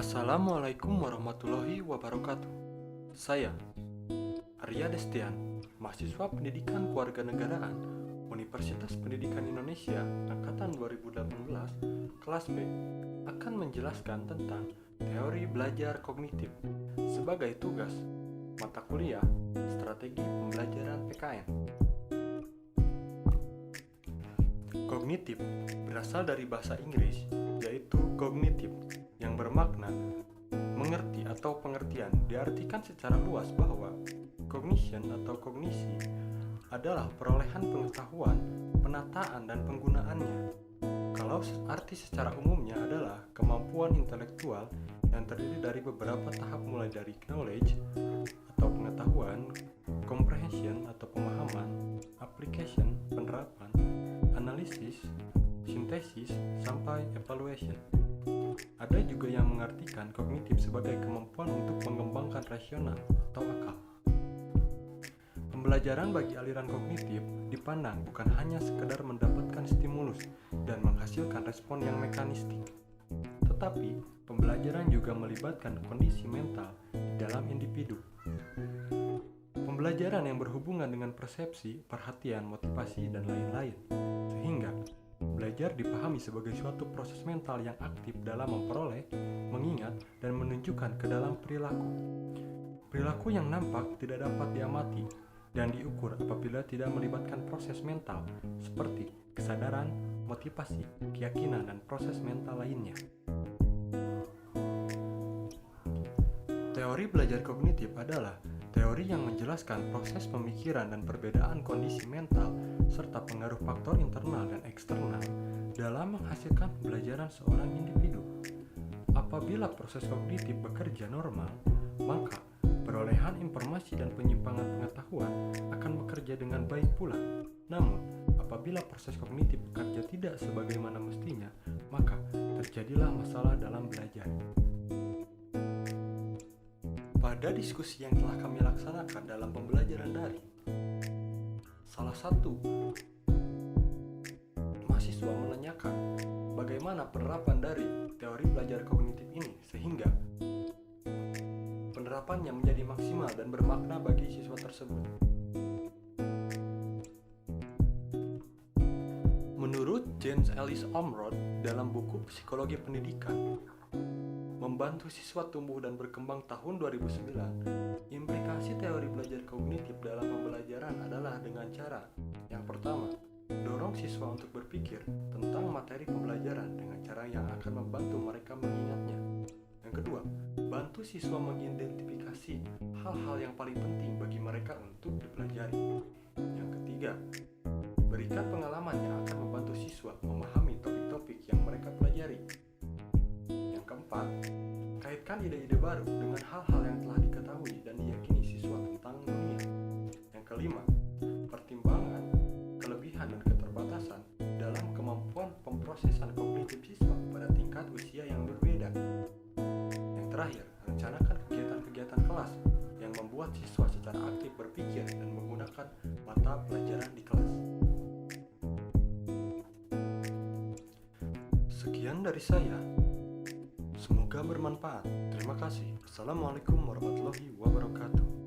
Assalamualaikum warahmatullahi wabarakatuh. Saya, Arya Destian, mahasiswa Pendidikan Kewarganegaraan Universitas Pendidikan Indonesia Angkatan 2018, kelas B, akan menjelaskan tentang teori belajar kognitif sebagai tugas mata kuliah Strategi Pembelajaran PKN. Kognitif berasal dari bahasa Inggris, yaitu cognitive, yang bermakna mengerti atau pengertian. Diartikan secara luas bahwa cognition atau kognisi adalah perolehan pengetahuan, penataan, dan penggunaannya. Kalau arti secara umumnya adalah kemampuan intelektual yang terdiri dari beberapa tahap, mulai dari knowledge atau pengetahuan, comprehension atau pemahaman, application penerapan, analisis, sintesis, sampai evaluation. Ada juga yang mengartikan kognitif sebagai kemampuan untuk mengembangkan rasional atau akal. Pembelajaran bagi aliran kognitif dipandang bukan hanya sekedar mendapatkan stimulus dan menghasilkan respon yang mekanistik, tetapi pembelajaran juga melibatkan kondisi mental di dalam individu. Pembelajaran yang berhubungan dengan persepsi, perhatian, motivasi, dan lain-lain, sehingga belajar dipahami sebagai suatu proses mental yang aktif dalam memperoleh, mengingat, dan menunjukkan ke dalam perilaku. Perilaku yang nampak tidak dapat diamati dan diukur apabila tidak melibatkan proses mental seperti kesadaran, motivasi, keyakinan, dan proses mental lainnya. Teori belajar kognitif adalah teori yang menjelaskan proses pemikiran dan perbedaan kondisi mental serta pengaruh faktor internal dan eksternal dalam menghasilkan pembelajaran seorang individu. Apabila proses kognitif bekerja normal, maka perolehan informasi dan penyimpangan pengetahuan akan bekerja dengan baik pula. Namun, apabila proses kognitif bekerja tidak sebagaimana mestinya, maka terjadilah masalah dalam belajar. Pada diskusi yang telah kami laksanakan dalam pembelajaran daring, salah satu mahasiswa menanyakan bagaimana penerapan dari teori belajar kognitif ini sehingga penerapannya menjadi maksimal dan bermakna bagi siswa tersebut. Menurut James Ellis Ormrod dalam buku Psikologi Pendidikan, Membantu Siswa Tumbuh dan Berkembang tahun 2009, implikasi teori belajar kognitif dalam pembelajaran adalah dengan cara yang pertama, dorong siswa untuk berpikir tentang materi pembelajaran dengan cara yang akan membantu mereka mengingatnya. Yang kedua, bantu siswa mengidentifikasi hal-hal yang paling penting bagi mereka untuk dipelajari. Yang ketiga, berikan pengalaman yang akan membantu siswa memahami topik-topik yang mereka pelajari. Yang keempat, kaitkan ide-ide baru dengan hal-hal yang telah diketahui dan diyakini siswa tentang dunia. Yang kelima, pertimbangan kelebihan dan keterbatasan dalam kemampuan pemrosesan kognitif siswa pada tingkat usia yang berbeda. Yang terakhir, rencanakan kegiatan-kegiatan kelas yang membuat siswa secara aktif berpikir dan menggunakan mata pelajaran di kelas. Sekian dari saya. Semoga bermanfaat. Terima kasih. Assalamualaikum warahmatullahi wabarakatuh.